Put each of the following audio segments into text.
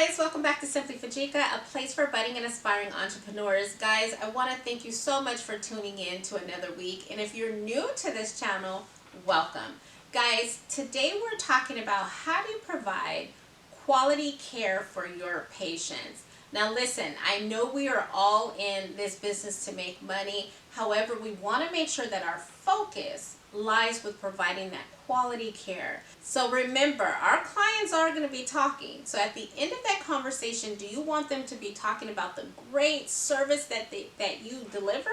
guys, welcome back to Simply Fujica, a place for budding and aspiring entrepreneurs. Guys, I want to thank you so much for tuning in to another week. And if you're new to this channel, welcome. Guys, today we're talking about how do you provide quality care for your patients. Now listen, I know we are all in this business to make money. However, we want to make sure that our focus lies with providing that quality care. So remember, our clients are going to be talking. So at the end of that conversation, do you want them to be talking about the great service that you deliver,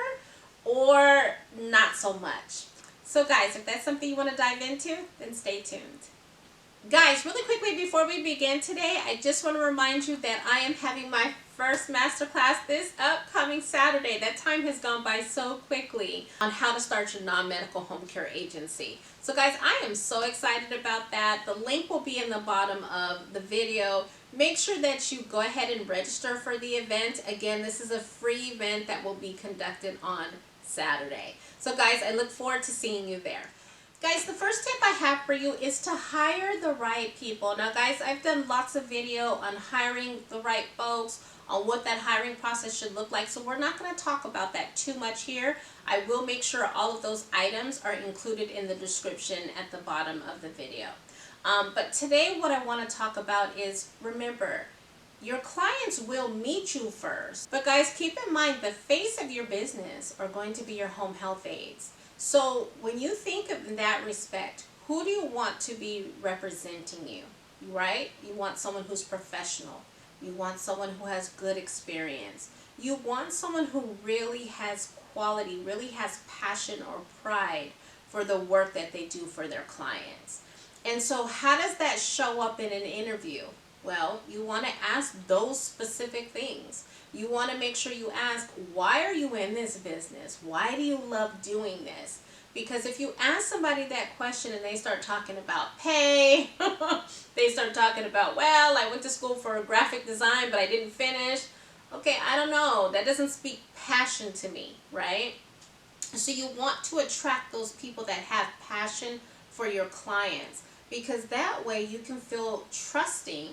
or not so much? So guys, if that's something you want to dive into, then stay tuned. Guys, really quickly before we begin today, I just want to remind you that I am having my first masterclass this upcoming Saturday. That time has gone by so quickly, on how to start your non-medical home care agency. So guys, I am so excited about that. The link will be in the bottom of the video. Make sure that you go ahead and register for the event. Again, this is a free event that will be conducted on Saturday. So guys, I look forward to seeing you there. Guys, the first tip I have for you is to hire the right people. Now guys, I've done lots of video on hiring the right folks, on what that hiring process should look like. So we're not going to talk about that too much here. I will make sure all of those items are included in the description at the bottom of the video. But today what I want to talk about is, remember, your clients will meet you first. But guys, keep in mind, the face of your business are going to be your home health aides. So when you think of in that respect, who do you want to be representing you, right? You want someone who's professional. You want someone who has good experience. You want someone who really has quality, really has passion or pride for the work that they do for their clients. And so how does that show up in an interview? Well, you want to ask those specific things. You want to make sure you ask, why are you in this business? Why do you love doing this? Because if you ask somebody that question and they start talking about pay, they start talking about, well, I went to school for graphic design, but I didn't finish. Okay, I don't know. That doesn't speak passion to me, right? So you want to attract those people that have passion for your clients, because that way you can feel trusting.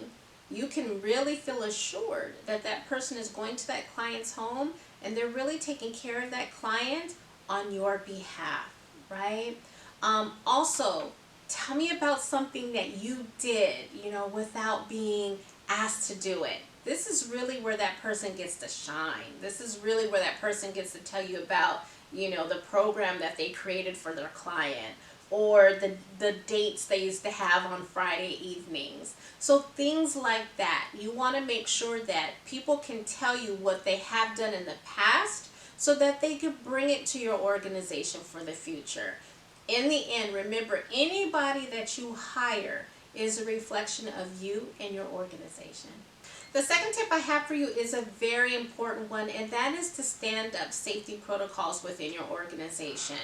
You can really feel assured that that person is going to that client's home and they're really taking care of that client on your behalf, right? Also, tell me about something that you did, without being asked to do it. This is really where that person gets to shine. This is really where that person gets to tell you about, the program that they created for their client, or the dates they used to have on Friday evenings. So things like that. You want to make sure that people can tell you what they have done in the past so that they can bring it to your organization for the future. In the end, remember, anybody that you hire is a reflection of you and your organization. The second tip I have for you is a very important one, and that is to stand up safety protocols within your organization.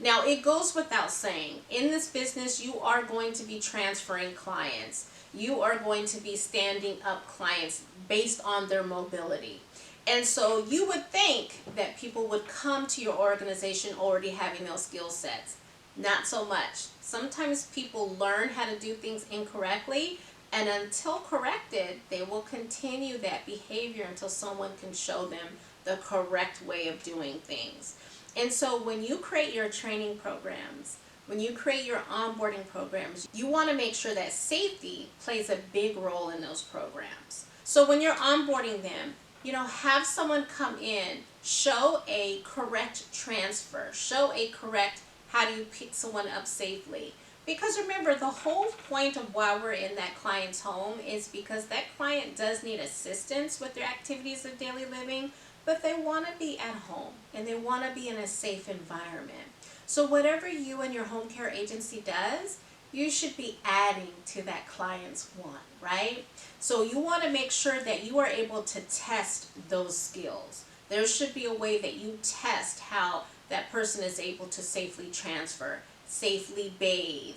Now, it goes without saying, in this business, you are going to be transferring clients. You are going to be standing up clients based on their mobility. And so you would think that people would come to your organization already having those skill sets. Not so much. Sometimes people learn how to do things incorrectly, and until corrected, they will continue that behavior until someone can show them the correct way of doing things. And so when you create your training programs, when you create your onboarding programs, you want to make sure that safety plays a big role in those programs. So when you're onboarding them, have someone come in, show a correct transfer, show a correct how do you pick someone up safely. Because remember, the whole point of why we're in that client's home is because that client does need assistance with their activities of daily living, but they want to be at home and they want to be in a safe environment. So whatever you and your home care agency does, you should be adding to that client's want, right? So you want to make sure that you are able to test those skills. There should be a way that you test how that person is able to safely transfer, safely bathe,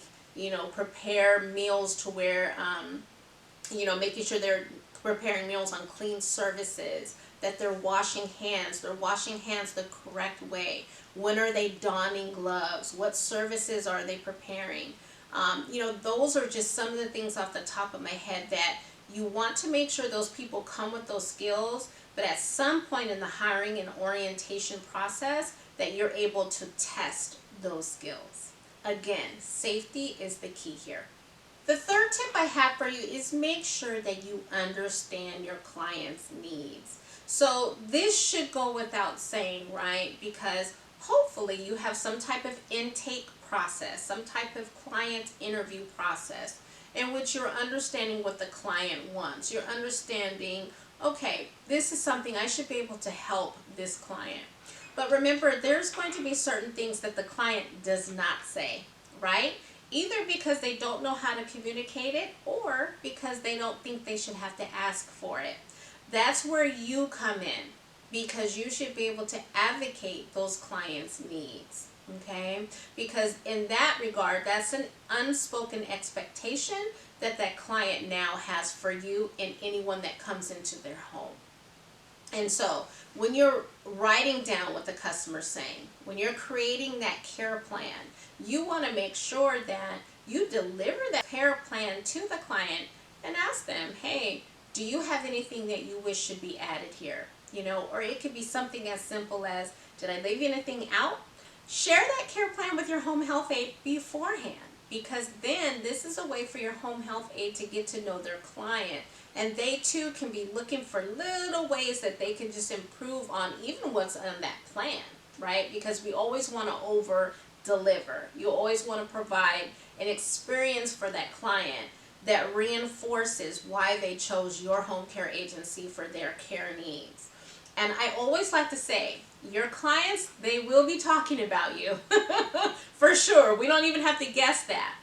prepare meals to where, making sure they're preparing meals on clean surfaces, that they're washing hands the correct way. When are they donning gloves? What services are they preparing? Those are just some of the things off the top of my head that You want to make sure those people come with those skills, but at some point in the hiring and orientation process that you're able to test those skills. Again, safety is the key here. The third tip I have for you is make sure that you understand your client's needs. So this should go without saying, right? Because hopefully you have some type of intake process, some type of client interview process in which you're understanding what the client wants. You're understanding, okay, this is something I should be able to help this client. But remember, there's going to be certain things that the client does not say, right? Either because they don't know how to communicate it or because they don't think they should have to ask for it. That's where you come in, because you should be able to advocate those clients' needs, okay? Because in that regard, that's an unspoken expectation that that client now has for you and anyone that comes into their home. And so when you're writing down what the customer's saying, when you're creating that care plan, you want to make sure that you deliver that care plan to the client and ask them, hey, do you have anything that you wish should be added here? You know, or it could be something as simple as, did I leave anything out? Share that care plan with your home health aide beforehand, because then this is a way for your home health aide to get to know their client. And they too can be looking for little ways that they can just improve on even what's on that plan, right? Because we always want to over deliver. You always want to provide an experience for that client that reinforces why they chose your home care agency for their care needs. And I always like to say, your clients, they will be talking about you for sure. We don't even have to guess that.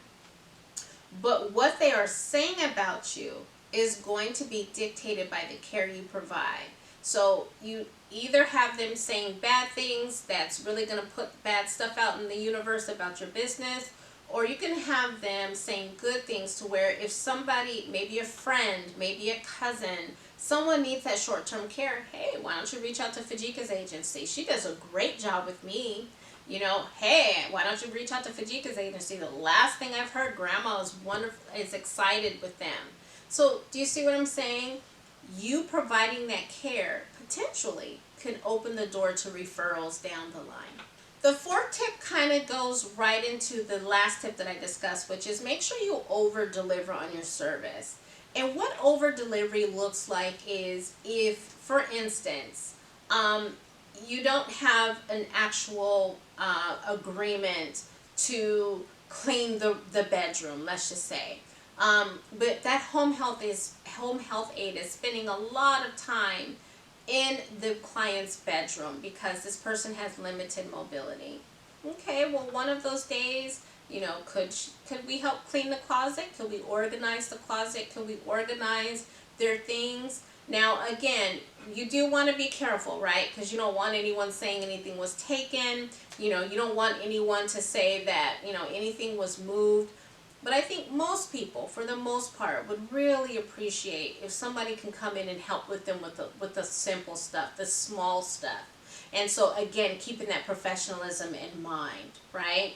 But what they are saying about you is going to be dictated by the care you provide. So you either have them saying bad things that's really going to put bad stuff out in the universe about your business, or you can have them saying good things to where if somebody, maybe a friend, maybe a cousin, someone needs that short-term care, hey, why don't you reach out to Fujica's agency? She does a great job with me. You know, hey, why don't you reach out to Fujica's agency? The last thing I've heard, grandma is wonderful, is excited with them. So do you see what I'm saying? You providing that care potentially can open the door to referrals down the line. The fourth tip kind of goes right into the last tip that I discussed, which is make sure you over deliver on your service. And what over delivery looks like is if, for instance, you don't have an actual agreement to clean the bedroom, let's just say. But that home health aide is spending a lot of time in the client's bedroom because this person has limited mobility. Okay, well, one of those days, you know, could we help clean the closet? Could we organize the closet? Could we organize their things? Now, again, you do want to be careful, right? Because you don't want anyone saying anything was taken. You know, you don't want anyone to say that, you know, anything was moved. But I think most people, for the most part, would really appreciate if somebody can come in and help with them with the simple stuff, the small stuff. And so, again, keeping that professionalism in mind, right?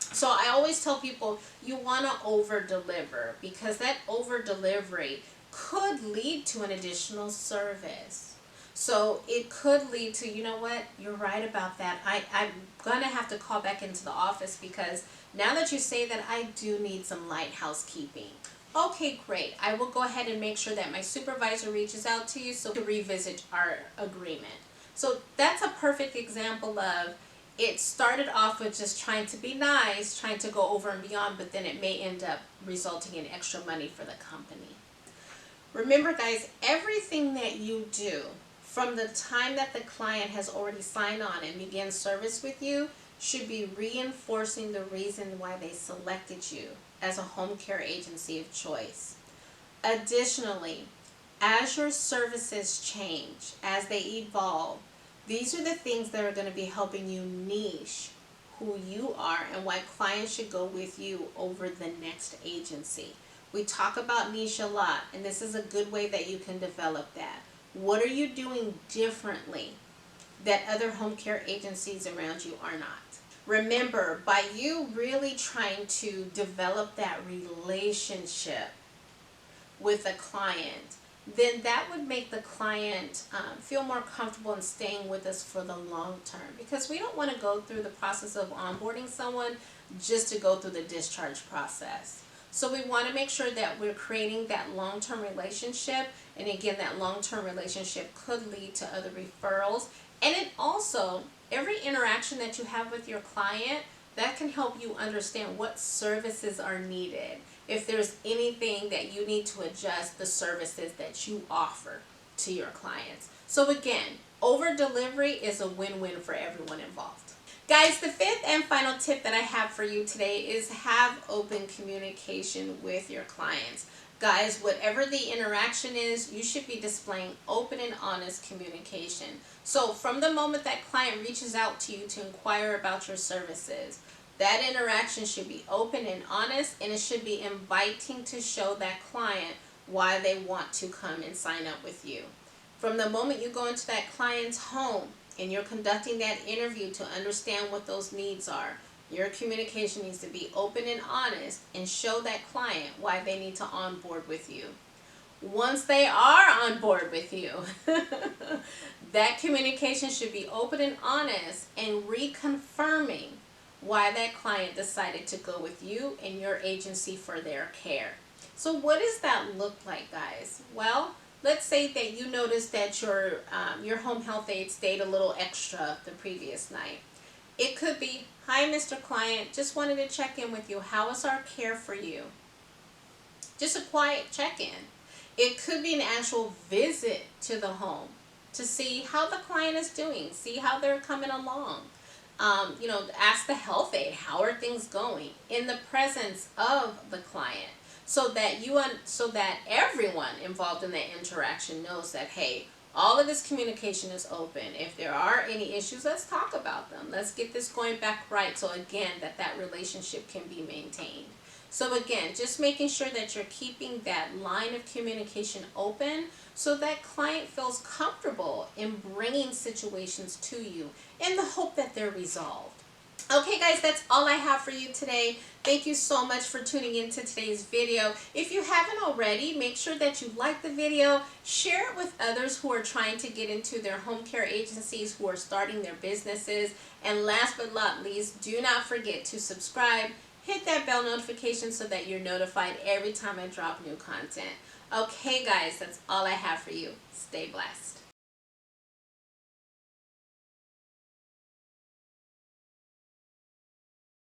So I always tell people you want to over-deliver, because that over-delivery could lead to an additional service. So it could lead to, you know what, you're right about that. I'm going to have to call back into the office because now that you say that, I do need some light housekeeping. Okay, great. I will go ahead and make sure that my supervisor reaches out to you so to revisit our agreement. So that's a perfect example of it started off with just trying to be nice, trying to go over and beyond, but then it may end up resulting in extra money for the company. Remember, guys, everything that you do from the time that the client has already signed on and began service with you should be reinforcing the reason why they selected you as a home care agency of choice. Additionally, as your services change, as they evolve, these are the things that are going to be helping you niche who you are and why clients should go with you over the next agency. We talk about niche a lot, and this is a good way that you can develop that. What are you doing differently that other home care agencies around you are not? Remember, by you really trying to develop that relationship with a client, then that would make the client feel more comfortable in staying with us for the long term, because we don't want to go through the process of onboarding someone just to go through the discharge process. So we want to make sure that we're creating that long-term relationship, and again, that long-term relationship could lead to other referrals. And it also, every interaction that you have with your client, that can help you understand what services are needed. If there's anything that you need to adjust the services that you offer to your clients. So again, over delivery is a win-win for everyone involved. Guys, the fifth and final tip that I have for you today is have open communication with your clients. Guys, whatever the interaction is, you should be displaying open and honest communication. So from the moment that client reaches out to you to inquire about your services, that interaction should be open and honest, and it should be inviting to show that client why they want to come and sign up with you. From the moment you go into that client's home and you're conducting that interview to understand what those needs are, your communication needs to be open and honest and show that client why they need to onboard with you. Once they are on board with you, that communication should be open and honest and reconfirming why that client decided to go with you and your agency for their care. So what does that look like, guys? Well, let's say that you noticed that your home health aide stayed a little extra the previous night. It could be, "Hi, Mr. Client, just wanted to check in with you. How was our care for you?" Just a quiet check-in. It could be an actual visit to the home to see how the client is doing, see how they're coming along. Ask the health aide, how are things going, in the presence of the client, so that everyone involved in that interaction knows that, hey, all of this communication is open. If there are any issues, let's talk about them. Let's get this going back right. So again, that relationship can be maintained. So again, just making sure that you're keeping that line of communication open so that client feels comfortable in bringing situations to you in the hope that they're resolved. Okay guys, that's all I have for you today. Thank you so much for tuning into today's video. If you haven't already, make sure that you like the video, share it with others who are trying to get into their home care agencies, who are starting their businesses. And last but not least, do not forget to subscribe. Hit that bell notification so that you're notified every time I drop new content. Okay guys, that's all I have for you. Stay blessed.